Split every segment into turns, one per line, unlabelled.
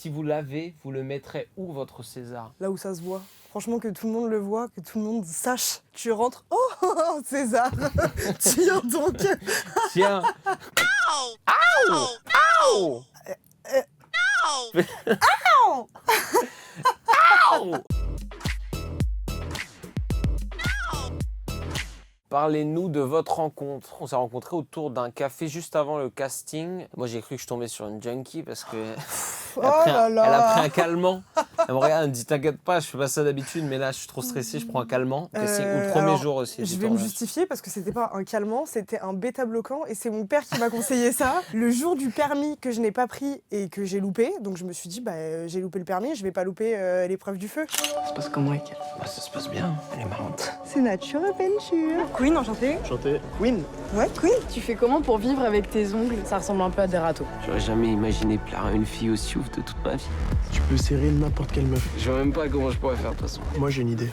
Si vous l'avez, vous le mettrez où votre César?
Là où ça se voit. Franchement, que tout le monde le voit, que tout le monde sache. Tu rentres, oh, César. Tiens donc.
Tiens. Aouh. Aouh.
Aouh.
Aouh. Parlez-nous de votre rencontre. On s'est rencontrés autour d'un café juste avant le casting. Moi, j'ai cru que je tombais sur une junkie parce que elle a pris un calmant. Elle me regarde, elle me dit t'inquiète pas, je fais pas ça d'habitude, mais là je suis trop stressé, je prends un calmant. Casting ou le premier jour aussi.
Je vais me justifier parce que c'était pas un calmant, c'était un bêta-bloquant et c'est mon père qui m'a conseillé ça. Le jour du permis que je n'ai pas pris et que j'ai loupé, donc je me suis dit j'ai loupé le permis, je vais pas louper l'épreuve du feu.
Ça se passe comment avec elle?
Bah, ça se passe bien, elle est marrante.
C'est nature aventure. Queen, enchantée.
Chanter.
Queen. Ouais, Queen.
Tu fais comment pour vivre avec tes ongles? Ça ressemble un peu à des râteaux.
J'aurais jamais imaginé plaire à une fille aussi ouf de toute ma vie.
Tu peux serrer n'importe quelle meuf.
Je vois même pas comment je pourrais faire de toute façon.
Moi j'ai une idée.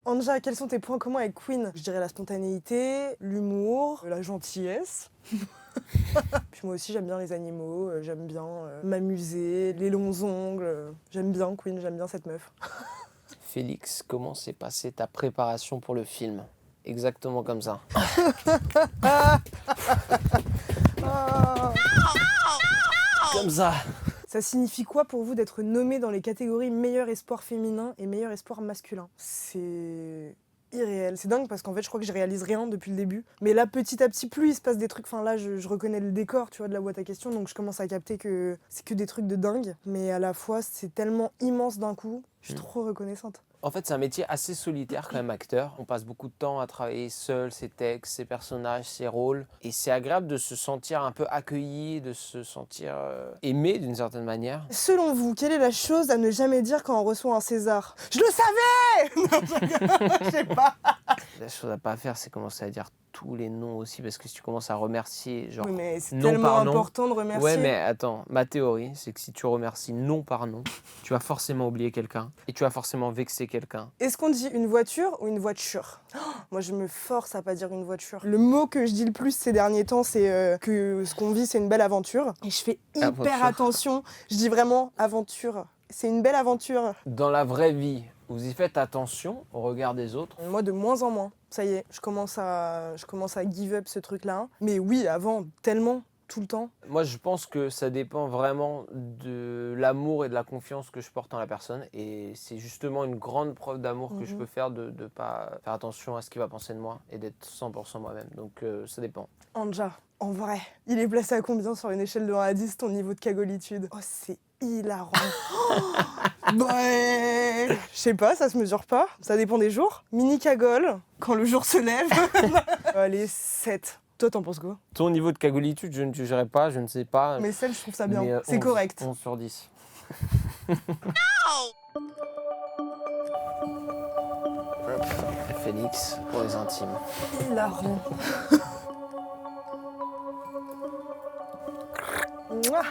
Anja, quels sont tes points communs avec Queen? Je dirais la spontanéité, l'humour, la gentillesse. Puis moi aussi j'aime bien les animaux, j'aime bien m'amuser, les longs ongles. J'aime bien Queen, j'aime bien cette meuf.
Félix, comment s'est passée ta préparation pour le film? Exactement comme ça. Comme ça.
Ça signifie quoi pour vous d'être nommé dans les catégories meilleur espoir féminin et meilleur espoir masculin? C'est irréel. C'est dingue parce qu'en fait je crois que je réalise rien depuis le début. Mais là petit à petit plus il se passe des trucs, enfin là je reconnais le décor tu vois de la boîte à questions donc je commence à capter que c'est que des trucs de dingue. Mais à la fois c'est tellement immense d'un coup, je suis trop reconnaissante.
En fait, c'est un métier assez solitaire quand même, acteur. On passe beaucoup de temps à travailler seul, ses textes, ses personnages, ses rôles. Et c'est agréable de se sentir un peu accueilli, de se sentir aimé d'une certaine manière.
Selon vous, quelle est la chose à ne jamais dire quand on reçoit un César? Je le savais. Non, je sais pas.
La chose à pas faire, c'est commencer à dire tous les noms aussi, parce que si tu commences à remercier, genre
Oui, mais c'est
nom
tellement
par nom.
important de remercier.
Ouais, mais attends, ma théorie, c'est que si tu remercies nom par nom, tu vas forcément oublier quelqu'un et tu vas forcément vexer quelqu'un.
Est-ce qu'on dit une voiture ou une voiture? Moi, je me force à pas dire une voiture. Le mot que je dis le plus ces derniers temps, c'est que ce qu'on vit, c'est une belle aventure. Et je fais hyper attention. Je dis vraiment aventure. C'est une belle aventure.
Dans la vraie vie, vous y faites attention au regard des autres?
Moi, de moins en moins. Ça y est, je commence à give up ce truc-là. Mais oui, avant, tellement, tout le temps.
Moi, je pense que ça dépend vraiment de l'amour et de la confiance que je porte en la personne. Et c'est justement une grande preuve d'amour que je peux faire de ne pas faire attention à ce qu'il va penser de moi et d'être 100% moi-même. Donc, ça dépend.
Anja, en vrai, il est placé à combien sur une échelle de 1 à 10 ton niveau de cagolitude? Oh, c'est hilarant. Ouais. Je sais pas, ça se mesure pas. Ça dépend des jours. Mini cagole, quand le jour se lève. Allez, 7. Toi, t'en penses quoi?
Ton niveau de cagolitude, je ne jugerai pas, je ne sais pas.
Mais celle, je trouve ça bien.
Mais,
c'est
11,
correct.
11 sur 10. Félix, pour les intimes.
Hilarant. Mouah.